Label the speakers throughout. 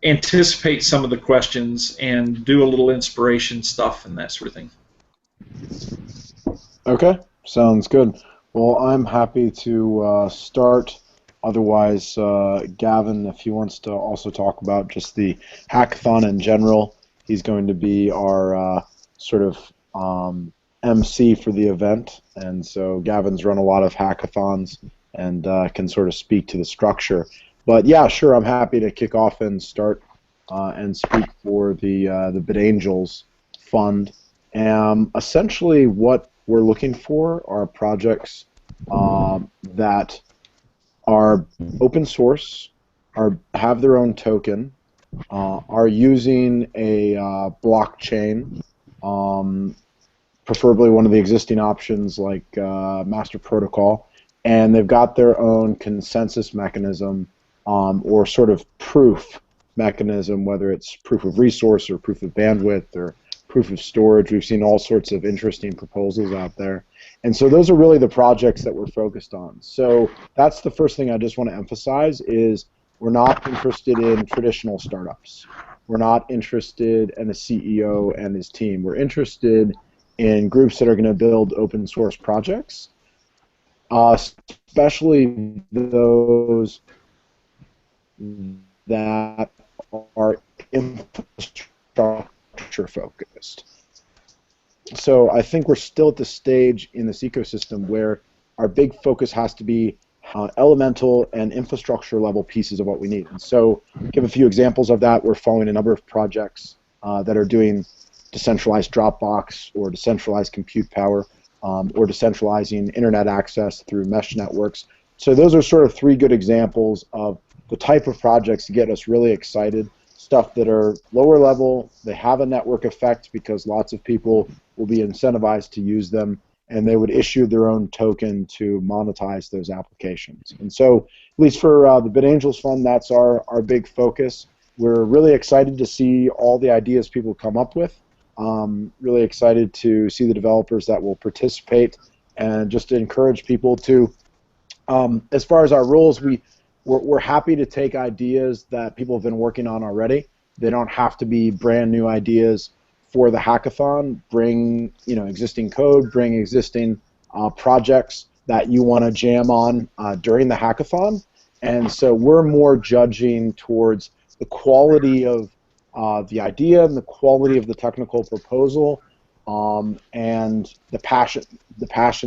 Speaker 1: anticipate some of the questions and do a little inspiration stuff and that sort of thing.
Speaker 2: Okay, sounds good. Well, I'm happy to start. Otherwise, Gavin, if he wants to also talk about just the hackathon in general, he's going to be our sort of MC for the event. And so Gavin's run a lot of hackathons and can sort of speak to the structure. But yeah, sure, I'm happy to kick off and start and speak for the BitAngels Fund. Essentially, what we're looking for are projects that are open source, have their own token, are using a blockchain, preferably one of the existing options like Master Protocol, and they've got their own consensus mechanism or sort of proof mechanism, whether it's proof of resource or proof of bandwidth or proof of storage. We've seen all sorts of interesting proposals out there. And so those are really the projects that we're focused on. So that's the first thing I just want to emphasize is we're not interested in traditional startups. We're not interested in a CEO and his team. We're interested in groups that are going to build open source projects, especially those that are infrastructure focused. So I think we're still at the stage in this ecosystem where our big focus has to be elemental and infrastructure level pieces of what we need. And so give a few examples of that. We're following a number of projects that are doing decentralized Dropbox or decentralized compute power or decentralizing internet access through mesh networks. So those are sort of three good examples of the type of projects to get us really excited. Stuff that are lower level, they have a network effect because lots of people will be incentivized to use them, and they would issue their own token to monetize those applications. And so, at least for the BitAngels Fund, that's our big focus. We're really excited to see all the ideas people come up with, really excited to see the developers that will participate, and just to encourage people to, as far as our rules, we're happy to take ideas that people have been working on already. They don't have to be brand new ideas for the hackathon. Bring existing code, bring existing projects that you want to jam on during the hackathon. And so we're more judging towards the quality of the idea and the quality of the technical proposal, and the passion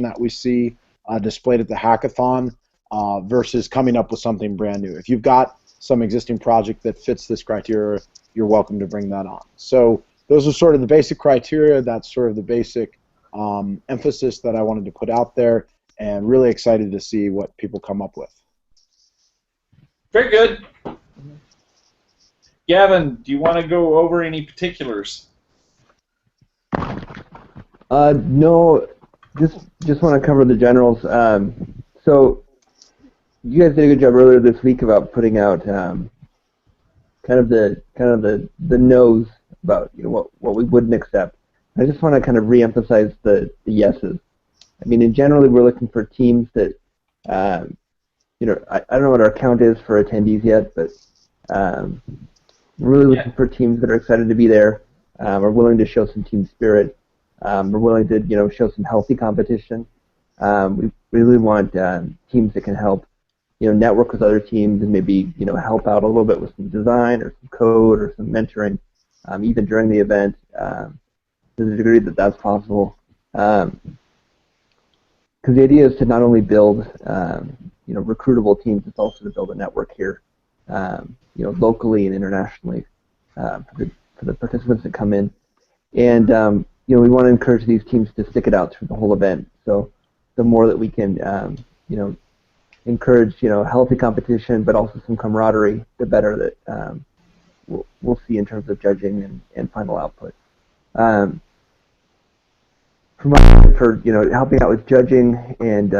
Speaker 2: that we see displayed at the hackathon. Versus coming up with something brand new. If you've got some existing project that fits this criteria, you're welcome to bring that on. So those are sort of the basic criteria. That's sort of the basic emphasis that I wanted to put out there, and really excited to see what people come up with.
Speaker 1: Very good. Gavin, do you want to go over any particulars?
Speaker 3: No, just want to cover the generals. So you guys did a good job earlier this week about putting out kind of the no's about what we wouldn't accept. I just want to kind of reemphasize the yeses. I mean, in generally, we're looking for teams that I don't know what our count is for attendees yet, but we're really looking for teams that are excited to be there, are willing to show some team spirit, are willing to show some healthy competition. We really want teams that can help network with other teams and maybe help out a little bit with some design or some code or some mentoring, even during the event, to the degree that that's possible. Because the idea is to not only build recruitable teams, it's also to build a network here, locally and internationally for the participants that come in. And we want to encourage these teams to stick it out through the whole event. So the more that we can encourage healthy competition, but also some camaraderie, the better that we'll see in terms of judging and final output. For helping out with judging and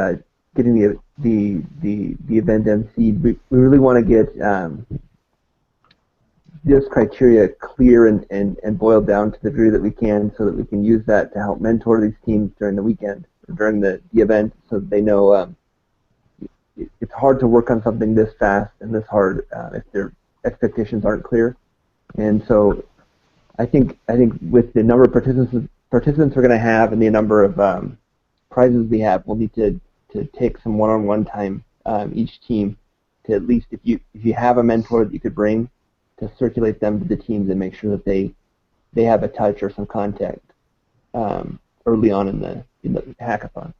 Speaker 3: getting the event emceed, we really want to get this criteria clear and boiled down to the degree that we can, so that we can use that to help mentor these teams during the weekend or during the event, so that they know it's hard to work on something this fast and this hard if their expectations aren't clear. And so I think with the number of participants we're going to have and the number of prizes we have, we'll need to take some one-on-one time each team to at least, if you have a mentor that you could bring, to circulate them to the teams and make sure that they have a touch or some contact early on in the hackathon.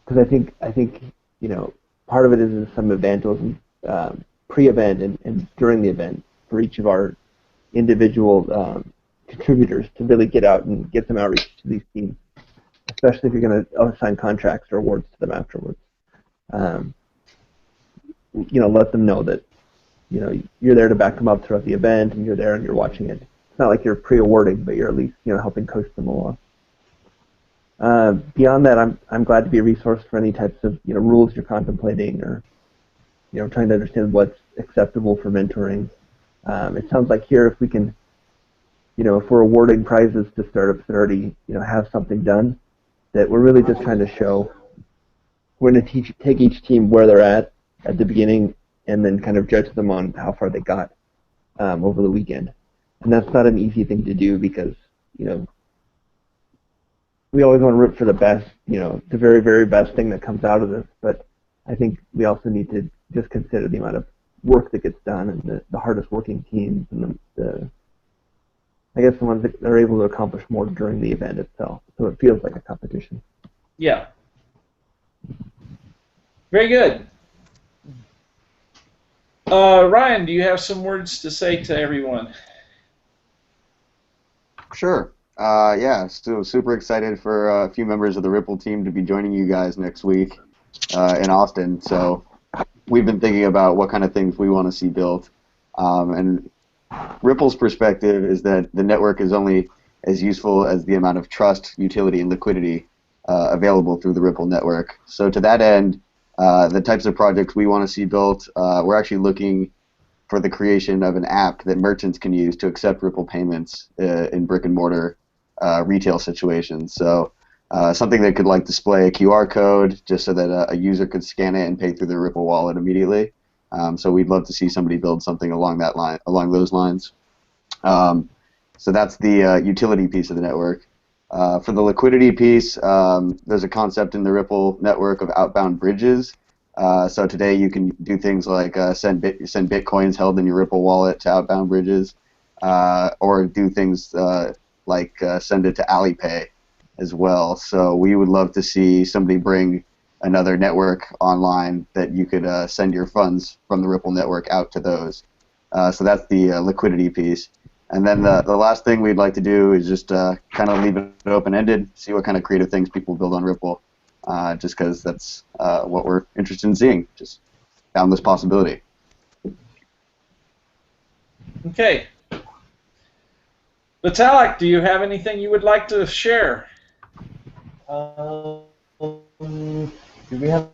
Speaker 3: Because I think part of it is some evangelism pre-event and during the event for each of our individual contributors to really get out and get some outreach to these teams, especially if you're going to assign contracts or awards to them afterwards. Let them know that you're there to back them up throughout the event, and you're there and you're watching it. It's not like you're pre-awarding, but you're at least helping coach them along. Beyond that, I'm glad to be a resource for any types of rules you're contemplating, or trying to understand what's acceptable for mentoring. It sounds like here, if we can, if we're awarding prizes to startups that already have something done, that we're really just trying to show. We're going to take each team where they're at the beginning, and then kind of judge them on how far they got over the weekend. And that's not an easy thing to do because we always want to root for the best, the very, very best thing that comes out of this. But I think we also need to just consider the amount of work that gets done, and the hardest working teams, and the ones that are able to accomplish more during the event itself. So it feels like a competition.
Speaker 1: Yeah. Very good. Ryan, do you have some words to say to everyone?
Speaker 4: Sure. Yeah, so super excited for a few members of the Ripple team to be joining you guys next week in Austin. So we've been thinking about what kind of things we want to see built. And Ripple's perspective is that the network is only as useful as the amount of trust, utility, and liquidity available through the Ripple network. So to that end, the types of projects we want to see built, we're actually looking for the creation of an app that merchants can use to accept Ripple payments in brick-and-mortar retail situations. So something that could display a QR code just so that a user could scan it and pay through their Ripple wallet immediately. So we'd love to see somebody build something along those lines. So that's the utility piece of the network. For the liquidity piece, there's a concept in the Ripple network of outbound bridges. So today you can do things like send bitcoins held in your Ripple wallet to outbound bridges, or do things like send it to Alipay as well. So we would love to see somebody bring another network online that you could send your funds from the Ripple network out to those. So that's the liquidity piece. And then the last thing we'd like to do is just kind of leave it open-ended, see what kind of creative things people build on Ripple, just because that's what we're interested in seeing, just boundless possibility.
Speaker 1: Okay. Vitalik, do you have anything you would like to share?
Speaker 5: Do we have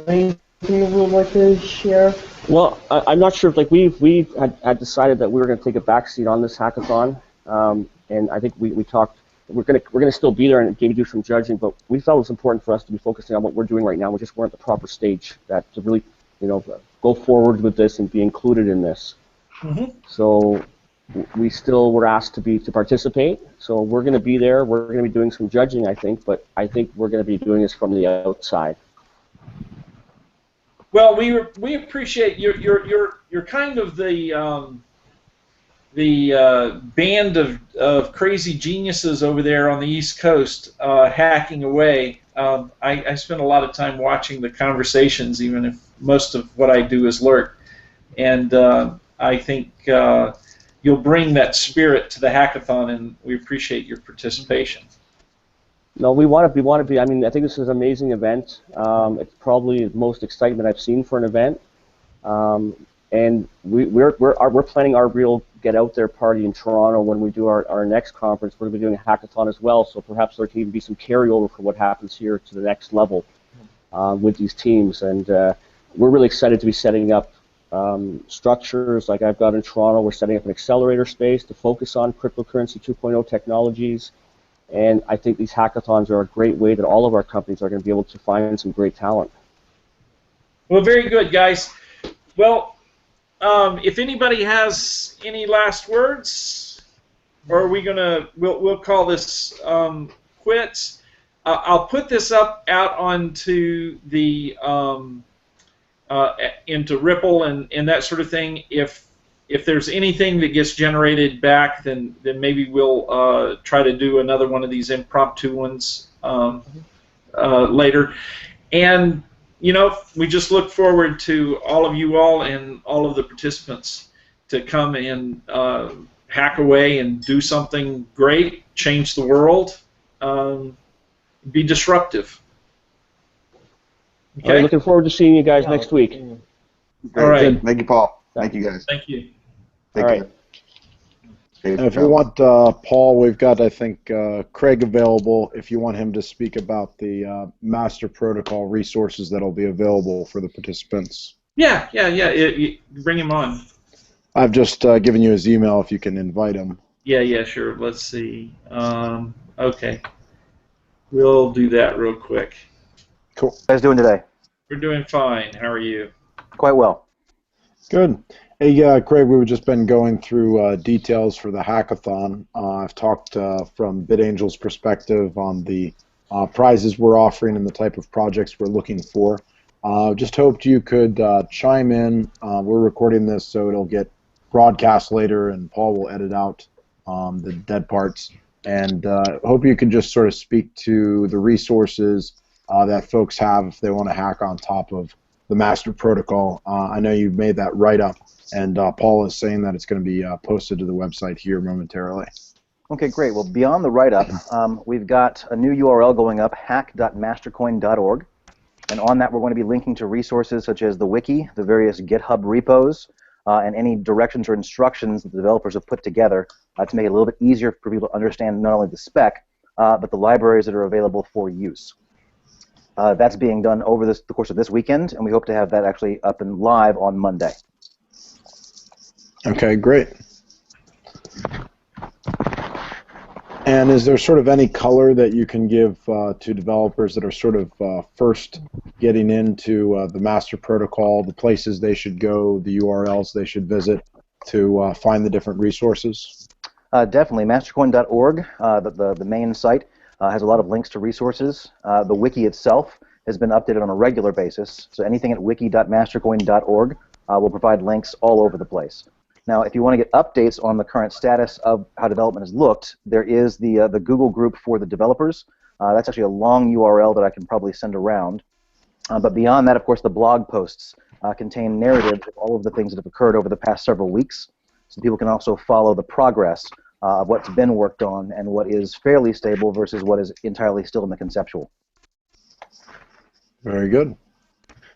Speaker 5: anything we would like to share?
Speaker 6: Well, I'm not sure if we had decided that we were going to take a backseat on this hackathon, and I think we talked. We're going to still be there and maybe do some judging, but we felt it was important for us to be focusing on what we're doing right now. We just weren't at the proper stage that to really go forward with this and be included in this. Mm-hmm. So we still were asked to participate. So we're going to be there. We're going to be doing some judging, I think, but I think we're going to be doing this from the outside.
Speaker 1: Well, we appreciate you're kind of the band of crazy geniuses over there on the East Coast hacking away. I spend a lot of time watching the conversations, even if most of what I do is lurk. And I think you'll bring that spirit to the hackathon, and we appreciate your participation.
Speaker 6: No, we want to be. I mean, I think this is an amazing event. It's probably the most excitement I've seen for an event. And we're planning our real get out there party in Toronto when we do our next conference. We're going to be doing a hackathon as well, so perhaps there can even be some carryover for what happens here to the next level with these teams. And we're really excited to be setting up structures like I've got in Toronto. We're setting up an accelerator space to focus on cryptocurrency 2.0 technologies. And I think these hackathons are a great way that all of our companies are going to be able to find some great talent.
Speaker 1: Well, very good, guys. Well, if anybody has any last words, or are we gonna we'll call this quits. I'll put this out onto the into Ripple and that sort of thing. If there's anything that gets generated back, then maybe we'll try to do another one of these impromptu ones later. And we just look forward to all of you all and all of the participants to come and hack away and do something great, change the world, be disruptive.
Speaker 6: Okay. Looking forward to seeing you guys next week.
Speaker 4: Great.
Speaker 1: All right.
Speaker 4: Thank you, Paul. Thank you, guys.
Speaker 1: Thank you.
Speaker 4: Take
Speaker 6: All
Speaker 4: care.
Speaker 6: right.
Speaker 2: And if you want Paul, we've got, I think, Craig available if you want him to speak about the master protocol resources that'll be available for the participants.
Speaker 1: Yeah. Bring him on.
Speaker 2: I've just given you his email if you can invite him.
Speaker 1: Yeah, sure. Let's see. Okay. We'll do that real quick.
Speaker 2: Cool.
Speaker 7: How you guys doing today?
Speaker 1: We're doing fine. How are you?
Speaker 7: Quite well.
Speaker 2: Good. Hey, Craig, we've just been going through details for the hackathon. I've talked from BitAngel's perspective on the prizes we're offering and the type of projects we're looking for. Just hoped you could chime in. We're recording this, so it'll get broadcast later, and Paul will edit out the dead parts. And hope you can just sort of speak to the resources that folks have if they want to hack on top of the master protocol. I know you've made that write-up, and Paul is saying that it's going to be posted to the website here momentarily.
Speaker 7: Okay, great. Well, beyond the write-up, we've got a new URL going up, hack.mastercoin.org. And on that, we're going to be linking to resources such as the wiki, the various GitHub repos, and any directions or instructions that the developers have put together to make it a little bit easier for people to understand not only the spec, but the libraries that are available for use. That's being done over the course of this weekend, and we hope to have that actually up and live on Monday.
Speaker 2: Okay, great. And is there sort of any color that you can give to developers that are sort of first getting into the master protocol, the places they should go, the URLs they should visit to find the different resources?
Speaker 7: Definitely. Mastercoin.org, the main site, has a lot of links to resources. The wiki itself has been updated on a regular basis, so anything at wiki.mastercoin.org will provide links all over the place. Now, if you want to get updates on the current status of how development has looked, there is the Google group for the developers. That's actually a long URL that I can probably send around. But beyond that, of course, the blog posts contain narratives of all of the things that have occurred over the past several weeks, so people can also follow the progress of what's been worked on and what is fairly stable versus what is entirely still in the conceptual.
Speaker 2: Very good.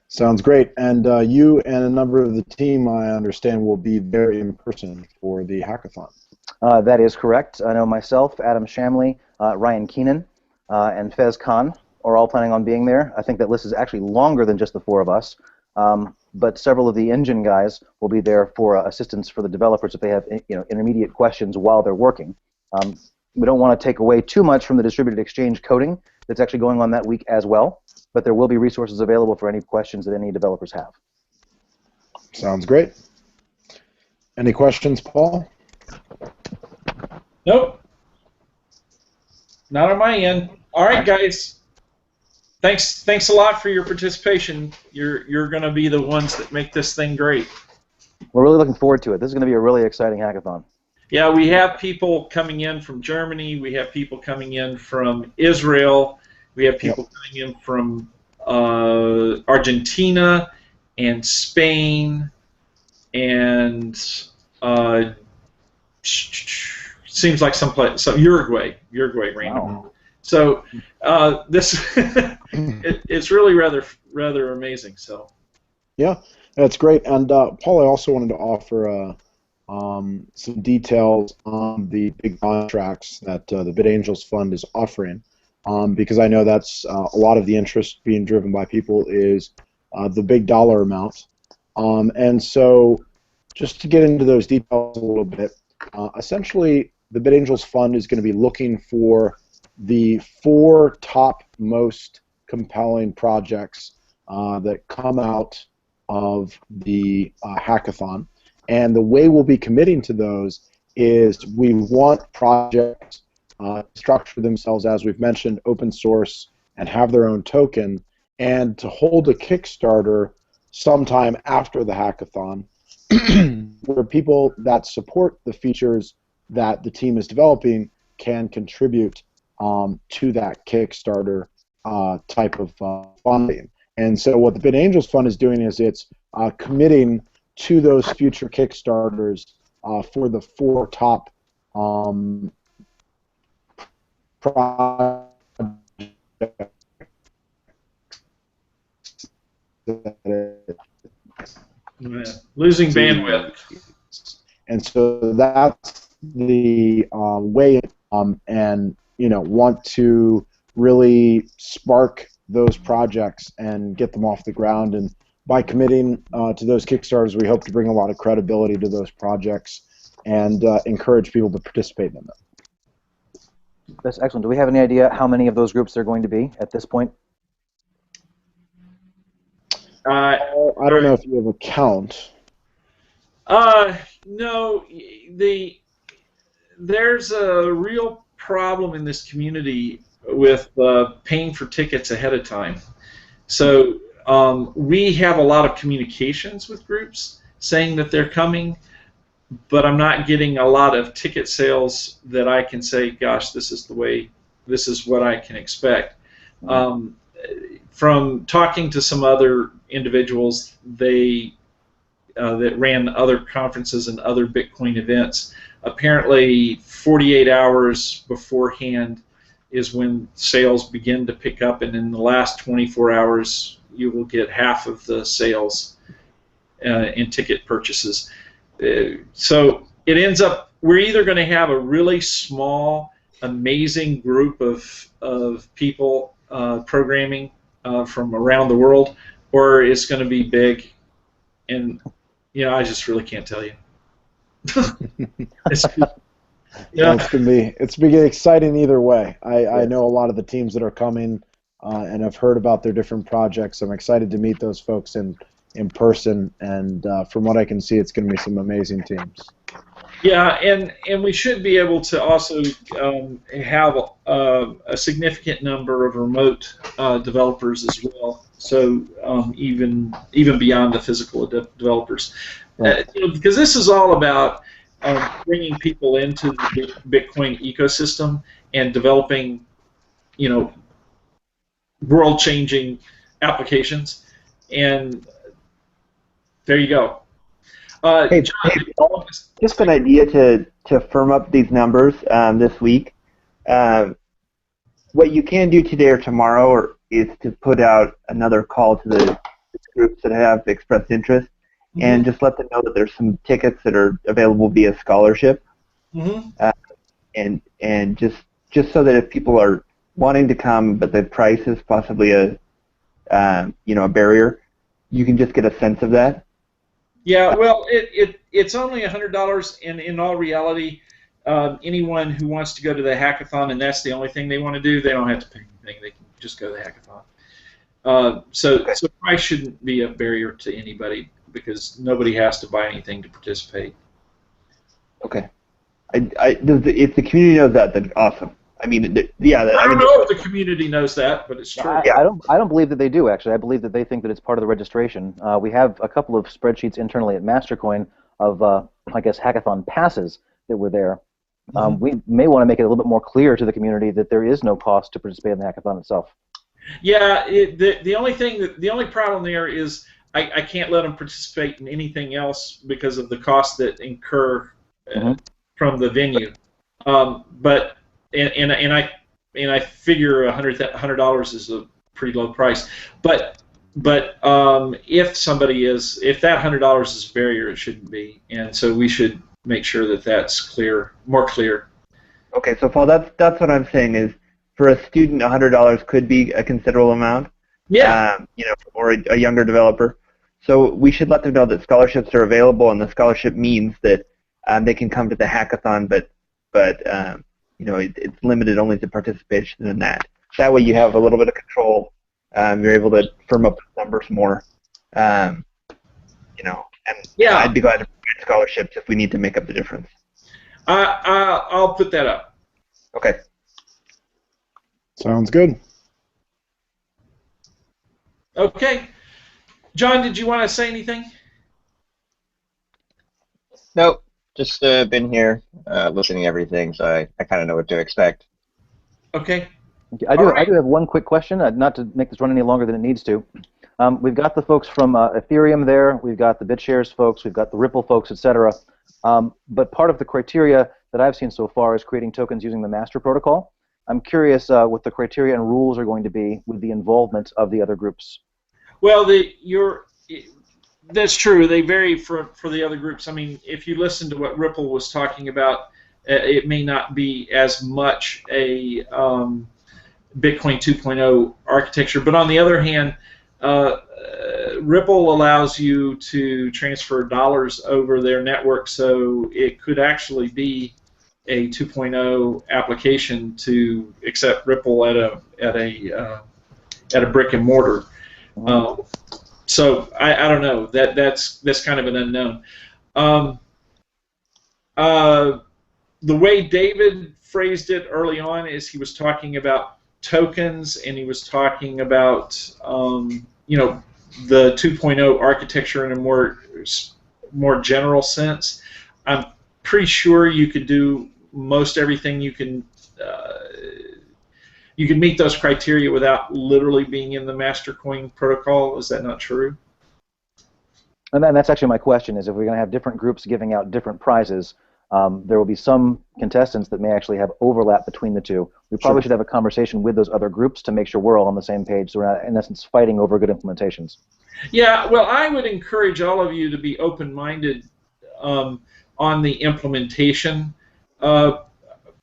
Speaker 2: Sounds great. And you and a number of the team, I understand, will be there in person for the hackathon.
Speaker 7: That is correct. I know myself, Adam Shamley, Ryan Keenan, and Fez Khan are all planning on being there. I think that list is actually longer than just the four of us, but several of the engine guys will be there for assistance for the developers if they have intermediate questions while they're working. We don't want to take away too much from the distributed exchange coding that's actually going on that week as well, but there will be resources available for any questions that any developers have.
Speaker 2: Sounds great. Any questions, Paul?
Speaker 1: Nope. Not on my end. All right, guys. Thanks a lot for your participation. You're going to be the ones that make this thing great.
Speaker 7: We're really looking forward to it. This is going to be a really exciting hackathon.
Speaker 1: Yeah, we have people coming in from Germany. We have people coming in from Israel. We have people coming in from Argentina and Spain and seems like some Uruguay random.
Speaker 7: Wow.
Speaker 1: So this it's really rather amazing. So
Speaker 2: yeah, that's great. And Paul, I also wanted to offer some details on the big contracts that the BitAngels Fund is offering, because I know that's a lot of the interest being driven by people is the big dollar amount. And so just to get into those details a little bit, essentially the BitAngels Fund is going to be looking for the 4 top most compelling projects that come out of the hackathon. And the way we'll be committing to those is we want projects structure themselves, as we've mentioned, open source and have their own token, and to hold a Kickstarter sometime after the hackathon where people that support the features that the team is developing can contribute to that Kickstarter type of funding. And so what the Bit Angels Fund is doing is it's committing to those future Kickstarters for the 4 top projects.
Speaker 1: Losing bandwidth.
Speaker 2: And so that's the way, and want to really spark those projects and get them off the ground. And by committing to those Kickstarters, we hope to bring a lot of credibility to those projects and encourage people to participate in them.
Speaker 7: That's excellent. Do we have any idea how many of those groups there are going to be at this point?
Speaker 2: I don't know if you have a count.
Speaker 1: No, there's a real problem in this community with paying for tickets ahead of time. So we have a lot of communications with groups saying that they're coming, but I'm not getting a lot of ticket sales that I can say, gosh, this is what I can expect. From talking to some other individuals, that ran other conferences and other Bitcoin events, apparently 48 hours beforehand is when sales begin to pick up, and in the last 24 hours you will get half of the sales in ticket purchases. So it ends up, we're either going to have a really small, amazing group of people programming from around the world, or it's going to be big, and I just really can't tell you. It's
Speaker 2: going to be exciting either way. I know a lot of the teams that are coming, and I've heard about their different projects. I'm excited to meet those folks in person, and from what I can see, it's going to be some amazing teams.
Speaker 1: Yeah, and we should be able to also have a significant number of remote developers as well. So even beyond the physical developers,
Speaker 2: Right.
Speaker 1: Because this is all about bringing people into the Bitcoin ecosystem and developing, world-changing applications. And there you go.
Speaker 3: Hey,
Speaker 1: John,
Speaker 3: Paul, just an idea to firm up these numbers this week. What you can do today or tomorrow is to put out another call to the groups that have expressed interest, and just let them know that there's some tickets that are available via scholarship, and just so that if people are wanting to come but the price is possibly a barrier, you can just get a sense of that.
Speaker 1: Yeah, well, it's only $100, and in all reality, anyone who wants to go to the hackathon and that's the only thing they want to do, they don't have to pay anything. They can just go to the hackathon. So price shouldn't be a barrier to anybody because nobody has to buy anything to participate.
Speaker 3: Okay. If the community knows that, then awesome. I mean, I don't
Speaker 1: know if the community knows that, but it's true.
Speaker 7: I don't believe that they do, actually. I believe that they think that it's part of the registration. We have a couple of spreadsheets internally at Mastercoin of, I guess, hackathon passes that were there. We may want to make it a little bit more clear to the community that there is no cost to participate in the hackathon itself.
Speaker 1: Yeah, the only problem there is I can't let them participate in anything else because of the cost that incur from the venue. But I figure $100 is a pretty low price. But if that $100 is a barrier, it shouldn't be, and so we should make sure that that's more clear.
Speaker 3: Okay, so Paul, that's what I'm saying is, for a student, $100 could be a considerable amount.
Speaker 1: Yeah.
Speaker 3: Or a younger developer. So we should let them know that scholarships are available, and the scholarship means that they can come to the hackathon, but it's limited only to participation in that. That way you have a little bit of control. You're able to firm up the numbers more. And
Speaker 1: yeah.
Speaker 3: I'd be glad to scholarships if we need to make up the difference.
Speaker 1: I'll put that up.
Speaker 3: Okay.
Speaker 2: Sounds good.
Speaker 1: Okay. John, did you want to say anything?
Speaker 8: Nope. Just been here listening to everything, so I kind of know what to expect.
Speaker 1: Okay.
Speaker 7: I do
Speaker 1: All
Speaker 7: have one quick question, not to make this run any longer than it needs to. We've got the folks from Ethereum there, we've got the BitShares folks, we've got the Ripple folks, etc. But part of the criteria that I've seen so far is creating tokens using the master protocol. I'm curious what the criteria and rules are going to be with the involvement of the other groups.
Speaker 1: Well, that's true. They vary for the other groups. I mean, if you listen to what Ripple was talking about, it may not be as much a Bitcoin 2.0 architecture. But on the other hand, Ripple allows you to transfer dollars over their network, so it could actually be a 2.0 application to accept Ripple at a brick and mortar. So I don't know. That's kind of an unknown. The way David phrased it early on is he was talking about tokens, and he was talking about the 2.0 architecture in a more general sense. I'm pretty sure you could do most everything. You can meet those criteria without literally being in the Mastercoin protocol. Is that not true?
Speaker 7: And then that's actually my question: is if we're going to have different groups giving out different prizes, there will be some contestants that may actually have overlap between the two. We probably should have a conversation with those other groups to make sure we're all on the same page, so we're not, in essence, fighting over good implementations.
Speaker 1: Yeah, well, I would encourage all of you to be open-minded on the implementation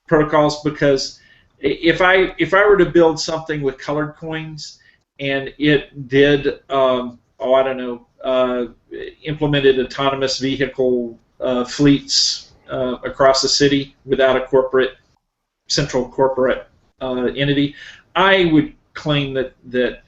Speaker 1: protocols, because if I were to build something with colored coins and it did, I don't know, implemented autonomous vehicle fleets across the city without a central corporate entity, I would claim that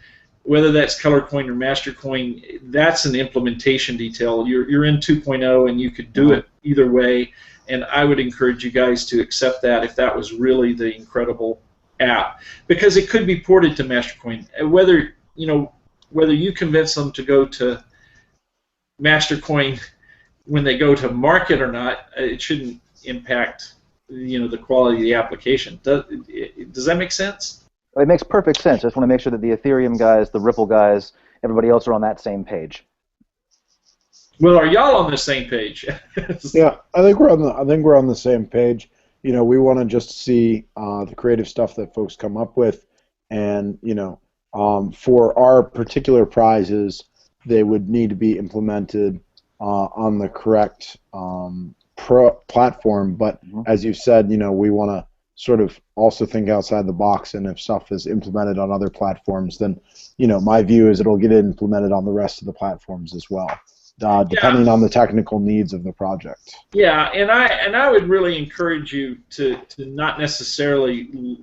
Speaker 1: whether that's colored coin or master coin, that's an implementation detail. You're in 2.0 and you could do it either way, and I would encourage you guys to accept that if that was really the incredible app, because it could be ported to Mastercoin. Whether you convince them to go to Mastercoin when they go to market or not, it shouldn't impact the quality of the application. Does that make sense?
Speaker 7: It makes perfect sense. I just want to make sure that the Ethereum guys, the Ripple guys, everybody else are on that same page.
Speaker 1: Well, are y'all on the same page?
Speaker 2: Yeah, I think we're on the same page. We want to just see the creative stuff that folks come up with, and for our particular prizes, they would need to be implemented on the correct platform. But as you said, we want to sort of also think outside the box, and if stuff is implemented on other platforms, then my view is it'll get implemented on the rest of the platforms as well, depending on the technical needs of the project.
Speaker 1: Yeah, and I would really encourage you to not necessarily,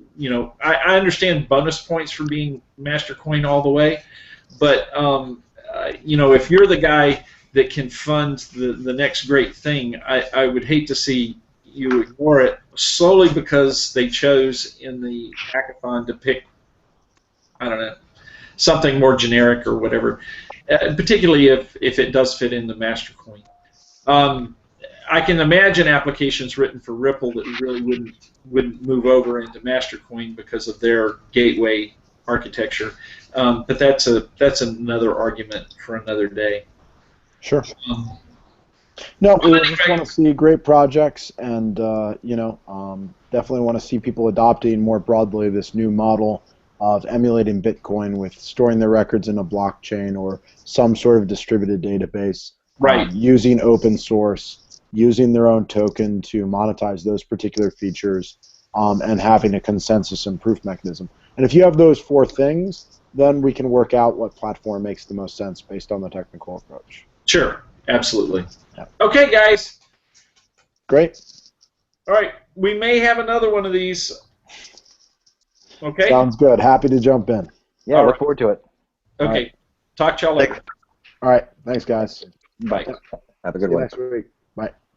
Speaker 1: I understand bonus points for being Mastercoin all the way, but if you're the guy that can fund the next great thing, I would hate to see you ignore it solely because they chose in the hackathon to pick, I don't know, something more generic or whatever, particularly if it does fit in the Mastercoin. I can imagine applications written for Ripple that really wouldn't move over into Mastercoin because of their gateway architecture, but that's another argument for another day.
Speaker 2: Sure. No, we just want to see great projects, and definitely want to see people adopting more broadly this new model of emulating Bitcoin with storing their records in a blockchain or some sort of distributed database,
Speaker 1: right?
Speaker 2: Using open source, using their own token to monetize those particular features, and having a consensus and proof mechanism. And if you have those four things, then we can work out what platform makes the most sense based on the technical approach.
Speaker 1: Sure, absolutely. Yeah. Okay, guys.
Speaker 2: Great.
Speaker 1: All right, we may have another one of these. Okay.
Speaker 2: Sounds good. Happy to jump in.
Speaker 7: Yeah, look forward to it.
Speaker 1: Okay. Right. Talk to y'all later.
Speaker 2: All right. Thanks, guys.
Speaker 1: Bye.
Speaker 8: Have a good one.
Speaker 2: Next week. Bye.